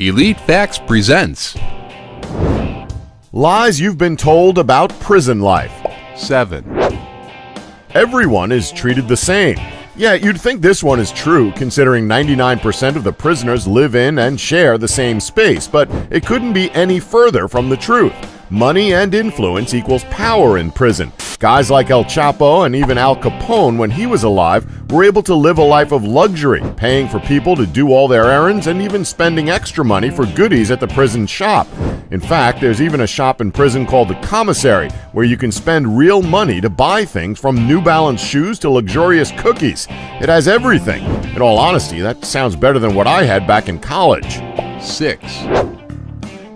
Elite Facts presents Lies you've been told about prison life. 7. Everyone is treated the same. Yeah, you'd think this one is true, considering 99% of the prisoners live in and share the same space, but it couldn't be any further from the truth. Money and influence equals power in prison. Guys like El Chapo and even Al Capone, when he was alive, were able to live a life of luxury, paying for people to do all their errands and even spending extra money for goodies at the prison shop. In fact, there's even a shop in prison called the Commissary, where you can spend real money to buy things from New Balance shoes to luxurious cookies. It has everything. In all honesty, that sounds better than what I had back in college. 6.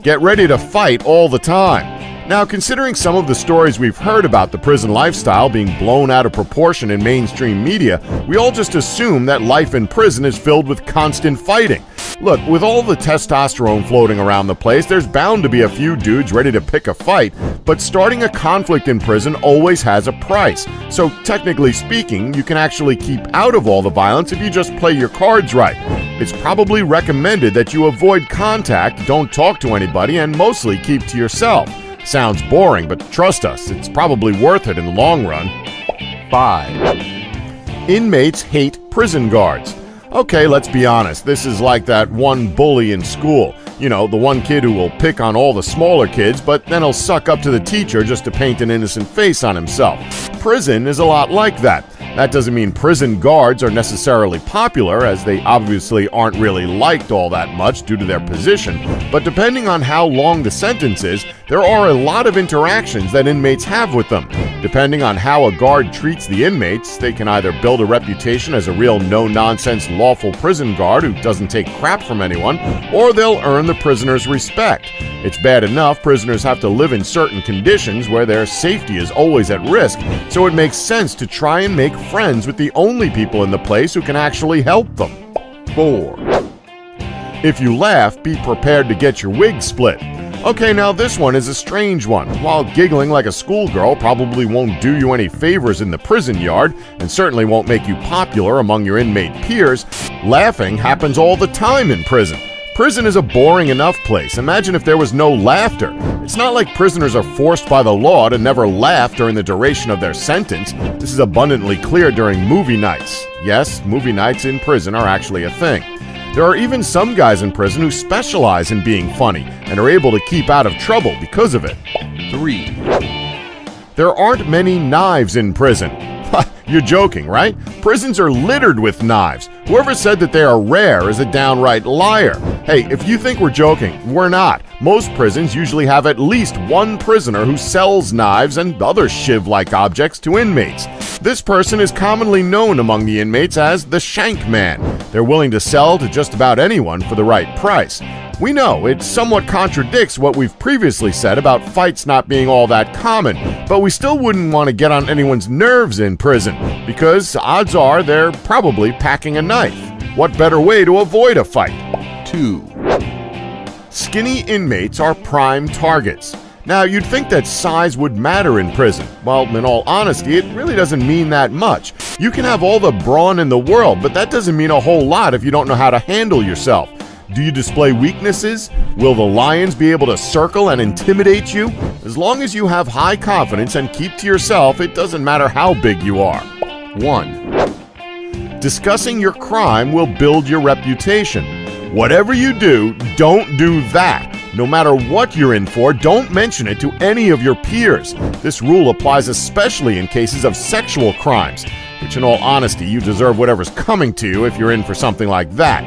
Get ready to fight all the time. Now, considering some of the stories we've heard about the prison lifestyle being blown out of proportion in mainstream media, we all just assume that life in prison is filled with constant fighting. Look, with all the testosterone floating around the place, there's bound to be a few dudes ready to pick a fight, but starting a conflict in prison always has a price. So technically speaking, you can actually keep out of all the violence if you just play your cards right. It's probably recommended that you avoid contact, don't talk to anybody, and mostly keep to yourself. Sounds boring, but trust us, it's probably worth it in the long run. 5. Inmates hate prison guards. Okay, let's be honest, this is like that one bully in school. You know, the one kid who will pick on all the smaller kids, but then he'll suck up to the teacher just to paint an innocent face on himself. Prison is a lot like that. That doesn't mean prison guards are necessarily popular, as they obviously aren't really liked all that much due to their position, but depending on how long the sentence is, there are a lot of interactions that inmates have with them. Depending on how a guard treats the inmates, they can either build a reputation as a real no-nonsense lawful prison guard who doesn't take crap from anyone, or they'll earn the prisoner's respect. It's bad enough prisoners have to live in certain conditions where their safety is always at risk, so it makes sense to try and make friends with the only people in the place who can actually help them. 4. If you laugh, be prepared to get your wig split. Okay, now this one is a strange one. While giggling like a schoolgirl probably won't do you any favors in the prison yard, and certainly won't make you popular among your inmate peers, laughing happens all the time in prison. Prison is a boring enough place. Imagine if there was no laughter. It's not like prisoners are forced by the law to never laugh during the duration of their sentence. This is abundantly clear during movie nights. Yes, movie nights in prison are actually a thing. There are even some guys in prison who specialize in being funny and are able to keep out of trouble because of it. 3. There aren't many knives in prison. You're joking, right? Prisons are littered with knives. Whoever said that they are rare is a downright liar. Hey, if you think we're joking, we're not. Most prisons usually have at least one prisoner who sells knives and other shiv-like objects to inmates. This person is commonly known among the inmates as the Shank Man. They're willing to sell to just about anyone for the right price. We know it somewhat contradicts what we've previously said about fights not being all that common, but we still wouldn't want to get on anyone's nerves in prison, because odds are they're probably packing a knife. What better way to avoid a fight? 2. Skinny inmates are prime targets. Now, you'd think that size would matter in prison. Well, in all honesty, it really doesn't mean that much. You can have all the brawn in the world, but that doesn't mean a whole lot if you don't know how to handle yourself. Do you display weaknesses? Will the lions be able to circle and intimidate you? As long as you have high confidence and keep to yourself, it doesn't matter how big you are. 1. Discussing your crime will build your reputation. Whatever you do, don't do that. No matter what you're in for, don't mention it to any of your peers. This rule applies especially in cases of sexual crimes, which in all honesty, you deserve whatever's coming to you if you're in for something like that.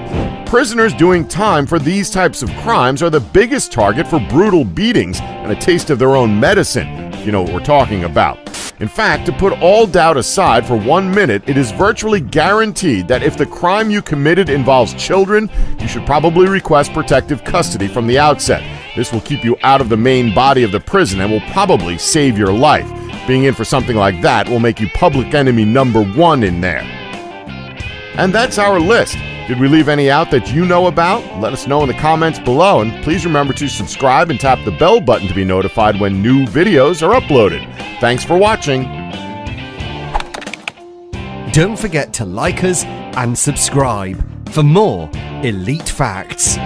Prisoners doing time for these types of crimes are the biggest target for brutal beatings and a taste of their own medicine, if you know what we're talking about. In fact, to put all doubt aside for 1 minute, it is virtually guaranteed that if the crime you committed involves children, you should probably request protective custody from the outset. This will keep you out of the main body of the prison and will probably save your life. Being in for something like that will make you public enemy number 1 in there. And that's our list. Did we leave any out that you know about? Let us know in the comments below, and please remember to subscribe and tap the bell button to be notified when new videos are uploaded. Thanks for watching. Don't forget to like us and subscribe for more Elite Facts.